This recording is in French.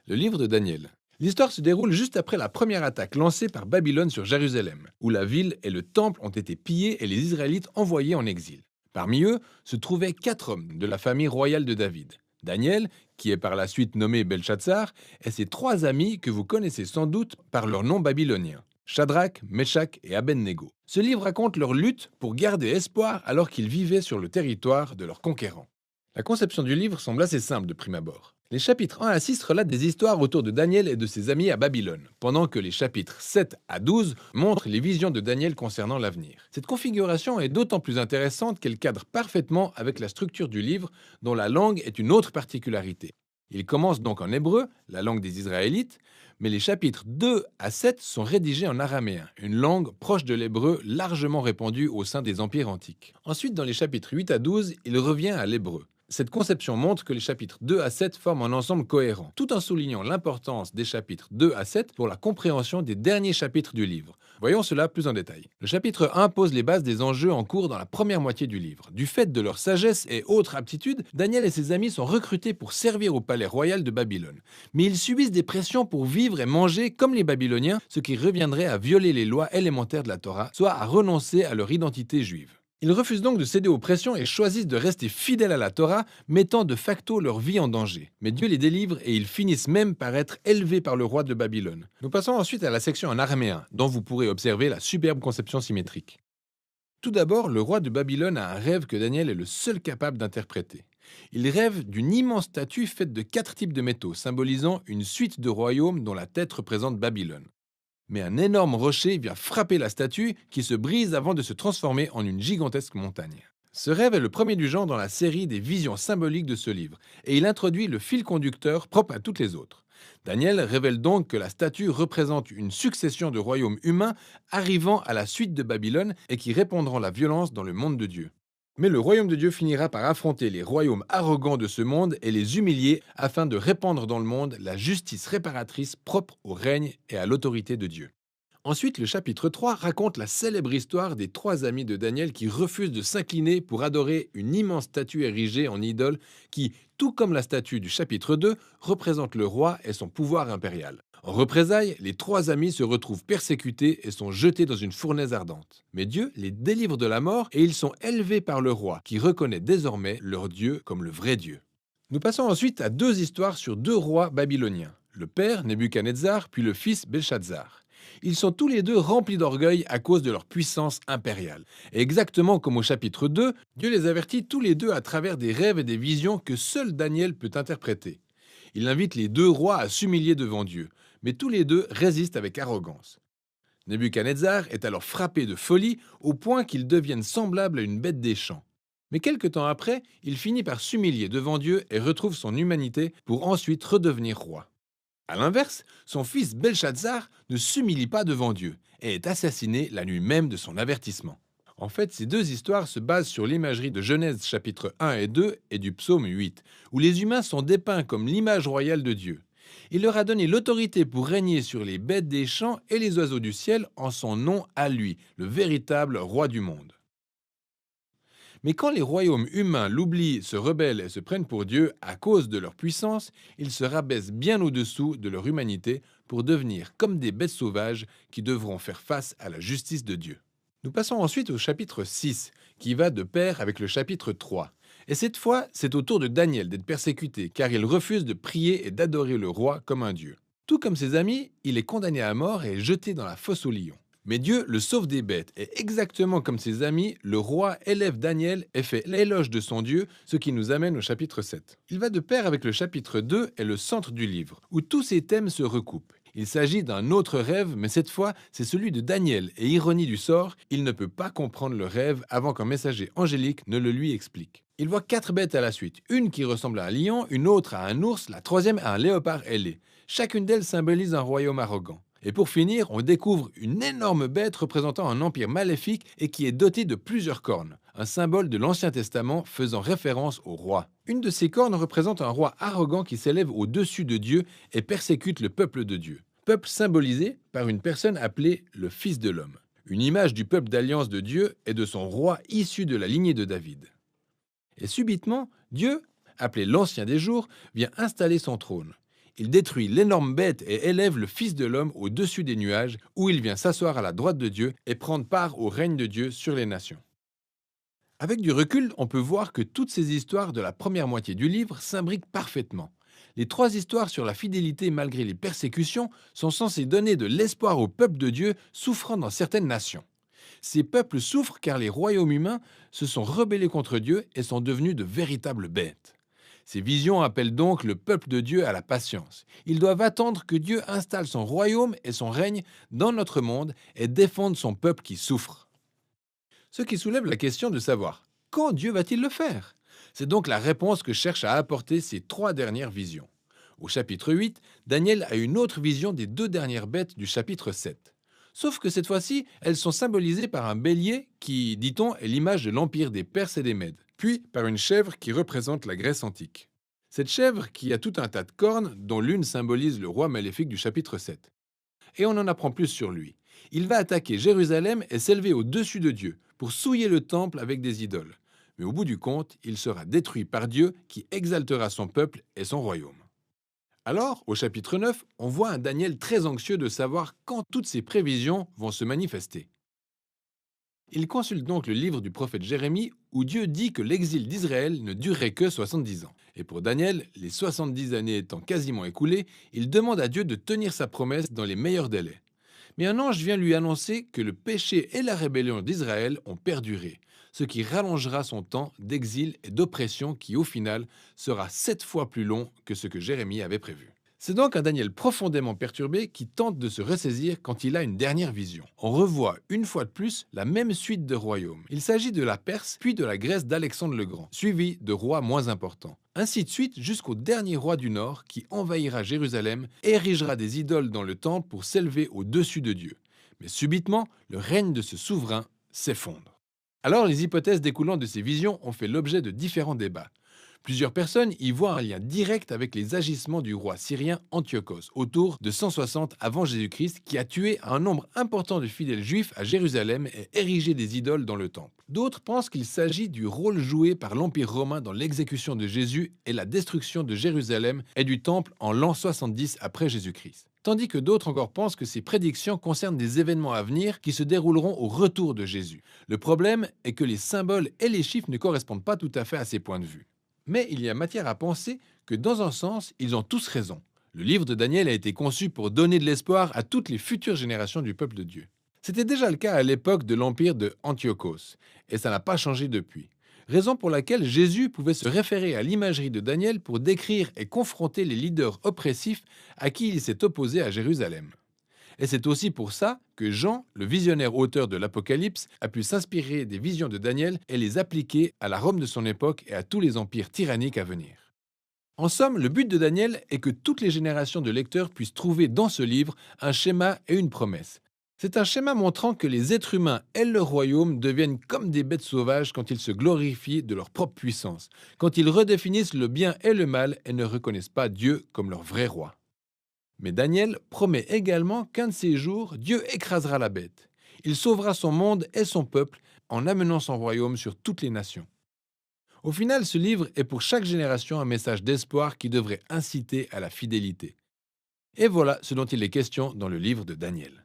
Le livre de Daniel. L'histoire se déroule juste après la première attaque lancée par Babylone sur Jérusalem, où la ville et le temple ont été pillés et les Israélites envoyés en exil. Parmi eux se trouvaient 4 hommes de la famille royale de David. Daniel, qui est par la suite nommé Belshazzar, et ses 3 amis que vous connaissez sans doute par leur nom babylonien. Shadrach, Meshach et Abednego. Ce livre raconte leur lutte pour garder espoir alors qu'ils vivaient sur le territoire de leurs conquérants. La conception du livre semble assez simple de prime abord. Les chapitres 1 à 6 relatent des histoires autour de Daniel et de ses amis à Babylone, pendant que les chapitres 7 à 12 montrent les visions de Daniel concernant l'avenir. Cette configuration est d'autant plus intéressante qu'elle cadre parfaitement avec la structure du livre, dont la langue est une autre particularité. Il commence donc en hébreu, la langue des Israélites, mais les chapitres 2 à 7 sont rédigés en araméen, une langue proche de l'hébreu largement répandue au sein des empires antiques. Ensuite, dans les chapitres 8 à 12, il revient à l'hébreu. Cette conception montre que les chapitres 2 à 7 forment un ensemble cohérent, tout en soulignant l'importance des chapitres 2 à 7 pour la compréhension des derniers chapitres du livre. Voyons cela plus en détail. Le chapitre 1 pose les bases des enjeux en cours dans la première moitié du livre. Du fait de leur sagesse et autres aptitudes, Daniel et ses amis sont recrutés pour servir au palais royal de Babylone. Mais ils subissent des pressions pour vivre et manger comme les Babyloniens, ce qui reviendrait à violer les lois élémentaires de la Torah, soit à renoncer à leur identité juive. Ils refusent donc de céder aux pressions et choisissent de rester fidèles à la Torah, mettant de facto leur vie en danger. Mais Dieu les délivre et ils finissent même par être élevés par le roi de Babylone. Nous passons ensuite à la section en araméen, dont vous pourrez observer la superbe conception symétrique. Tout d'abord, le roi de Babylone a un rêve que Daniel est le seul capable d'interpréter. Il rêve d'une immense statue faite de 4 types de métaux, symbolisant une suite de royaumes dont la tête représente Babylone. Mais un énorme rocher vient frapper la statue qui se brise avant de se transformer en une gigantesque montagne. Ce rêve est le premier du genre dans la série des visions symboliques de ce livre, et il introduit le fil conducteur propre à toutes les autres. Daniel révèle donc que la statue représente une succession de royaumes humains arrivant à la suite de Babylone et qui répandront la violence dans le monde de Dieu. Mais le royaume de Dieu finira par affronter les royaumes arrogants de ce monde et les humilier afin de répandre dans le monde la justice réparatrice propre au règne et à l'autorité de Dieu. Ensuite, le chapitre 3 raconte la célèbre histoire des 3 amis de Daniel qui refusent de s'incliner pour adorer une immense statue érigée en idole qui, tout comme la statue du chapitre 2, représente le roi et son pouvoir impérial. En représailles, les 3 amis se retrouvent persécutés et sont jetés dans une fournaise ardente. Mais Dieu les délivre de la mort et ils sont élevés par le roi, qui reconnaît désormais leur Dieu comme le vrai Dieu. Nous passons ensuite à 2 histoires sur 2 rois babyloniens, le père Nebuchadnezzar puis le fils Belshazzar. Ils sont tous les 2 remplis d'orgueil à cause de leur puissance impériale. Et exactement comme au chapitre 2, Dieu les avertit tous les 2 à travers des rêves et des visions que seul Daniel peut interpréter. Il invite les 2 rois à s'humilier devant Dieu, mais tous les 2 résistent avec arrogance. Nebuchadnezzar est alors frappé de folie au point qu'il devienne semblable à une bête des champs. Mais quelque temps après, il finit par s'humilier devant Dieu et retrouve son humanité pour ensuite redevenir roi. A l'inverse, son fils Belshazzar ne s'humilie pas devant Dieu et est assassiné la nuit même de son avertissement. En fait, ces 2 histoires se basent sur l'imagerie de Genèse chapitre 1 et 2 et du psaume 8, où les humains sont dépeints comme l'image royale de Dieu. Il leur a donné l'autorité pour régner sur les bêtes des champs et les oiseaux du ciel en son nom à lui, le véritable roi du monde. Mais quand les royaumes humains l'oublient, se rebellent et se prennent pour Dieu à cause de leur puissance, ils se rabaissent bien au-dessous de leur humanité pour devenir comme des bêtes sauvages qui devront faire face à la justice de Dieu. Nous passons ensuite au chapitre 6, qui va de pair avec le chapitre 3. Et cette fois, c'est au tour de Daniel d'être persécuté, car il refuse de prier et d'adorer le roi comme un dieu. Tout comme ses amis, il est condamné à mort et est jeté dans la fosse aux lions. Mais Dieu le sauve des bêtes, et exactement comme ses amis, le roi élève Daniel et fait l'éloge de son Dieu, ce qui nous amène au chapitre 7. Il va de pair avec le chapitre 2 et le centre du livre, où tous ces thèmes se recoupent. Il s'agit d'un autre rêve, mais cette fois, c'est celui de Daniel, et ironie du sort, il ne peut pas comprendre le rêve avant qu'un messager angélique ne le lui explique. Il voit 4 bêtes à la suite, une qui ressemble à un lion, une autre à un ours, la troisième à un léopard ailé. Chacune d'elles symbolise un royaume arrogant. Et pour finir, on découvre une énorme bête représentant un empire maléfique et qui est dotée de plusieurs cornes, un symbole de l'Ancien Testament faisant référence au roi. Une de ces cornes représente un roi arrogant qui s'élève au-dessus de Dieu et persécute le peuple de Dieu. Peuple symbolisé par une personne appelée le Fils de l'homme, une image du peuple d'alliance de Dieu et de son roi issu de la lignée de David. Et subitement, Dieu, appelé l'Ancien des jours, vient installer son trône. Il détruit l'énorme bête et élève le Fils de l'homme au-dessus des nuages, où il vient s'asseoir à la droite de Dieu et prendre part au règne de Dieu sur les nations. Avec du recul, on peut voir que toutes ces histoires de la première moitié du livre s'imbriquent parfaitement. Les trois histoires sur la fidélité malgré les persécutions sont censées donner de l'espoir au peuple de Dieu souffrant dans certaines nations. Ces peuples souffrent car les royaumes humains se sont rebellés contre Dieu et sont devenus de véritables bêtes. Ces visions appellent donc le peuple de Dieu à la patience. Ils doivent attendre que Dieu installe son royaume et son règne dans notre monde et défende son peuple qui souffre. Ce qui soulève la question de savoir quand Dieu va-t-il le faire? C'est donc la réponse que cherchent à apporter ces trois dernières visions. Au chapitre 8, Daniel a une autre vision des deux dernières bêtes du chapitre 7. Sauf que cette fois-ci, elles sont symbolisées par un bélier qui, dit-on, est l'image de l'empire des Perses et des Mèdes, puis par une chèvre qui représente la Grèce antique. Cette chèvre qui a tout un tas de cornes, dont l'une symbolise le roi maléfique du chapitre 7. Et on en apprend plus sur lui. Il va attaquer Jérusalem et s'élever au-dessus de Dieu pour souiller le temple avec des idoles. Mais au bout du compte, il sera détruit par Dieu qui exaltera son peuple et son royaume. Alors, au chapitre 9, on voit un Daniel très anxieux de savoir quand toutes ces prévisions vont se manifester. Il consulte donc le livre du prophète Jérémie où Dieu dit que l'exil d'Israël ne durerait que 70 ans. Et pour Daniel, les 70 années étant quasiment écoulées, il demande à Dieu de tenir sa promesse dans les meilleurs délais. Mais un ange vient lui annoncer que le péché et la rébellion d'Israël ont perduré, ce qui rallongera son temps d'exil et d'oppression qui, au final, sera 7 fois plus long que ce que Jérémie avait prévu. C'est donc un Daniel profondément perturbé qui tente de se ressaisir quand il a une dernière vision. On revoit une fois de plus la même suite de royaumes. Il s'agit de la Perse puis de la Grèce d'Alexandre le Grand, suivi de rois moins importants. Ainsi de suite jusqu'au dernier roi du Nord qui envahira Jérusalem et érigera des idoles dans le temple pour s'élever au-dessus de Dieu. Mais subitement, le règne de ce souverain s'effondre. Alors les hypothèses découlant de ces visions ont fait l'objet de différents débats. Plusieurs personnes y voient un lien direct avec les agissements du roi syrien Antiochos, autour de 160 avant Jésus-Christ, qui a tué un nombre important de fidèles juifs à Jérusalem et érigé des idoles dans le temple. D'autres pensent qu'il s'agit du rôle joué par l'Empire romain dans l'exécution de Jésus et la destruction de Jérusalem et du temple en l'an 70 après Jésus-Christ. Tandis que d'autres encore pensent que ces prédictions concernent des événements à venir qui se dérouleront au retour de Jésus. Le problème est que les symboles et les chiffres ne correspondent pas tout à fait à ces points de vue. Mais il y a matière à penser que dans un sens, ils ont tous raison. Le livre de Daniel a été conçu pour donner de l'espoir à toutes les futures générations du peuple de Dieu. C'était déjà le cas à l'époque de l'empire de Antiochos, et ça n'a pas changé depuis. Raison pour laquelle Jésus pouvait se référer à l'imagerie de Daniel pour décrire et confronter les leaders oppressifs à qui il s'est opposé à Jérusalem. Et c'est aussi pour ça que Jean, le visionnaire auteur de l'Apocalypse, a pu s'inspirer des visions de Daniel et les appliquer à la Rome de son époque et à tous les empires tyranniques à venir. En somme, le but de Daniel est que toutes les générations de lecteurs puissent trouver dans ce livre un schéma et une promesse. C'est un schéma montrant que les êtres humains et leur royaume deviennent comme des bêtes sauvages quand ils se glorifient de leur propre puissance, quand ils redéfinissent le bien et le mal et ne reconnaissent pas Dieu comme leur vrai roi. Mais Daniel promet également qu'un de ces jours, Dieu écrasera la bête. Il sauvera son monde et son peuple en amenant son royaume sur toutes les nations. Au final, ce livre est pour chaque génération un message d'espoir qui devrait inciter à la fidélité. Et voilà ce dont il est question dans le livre de Daniel.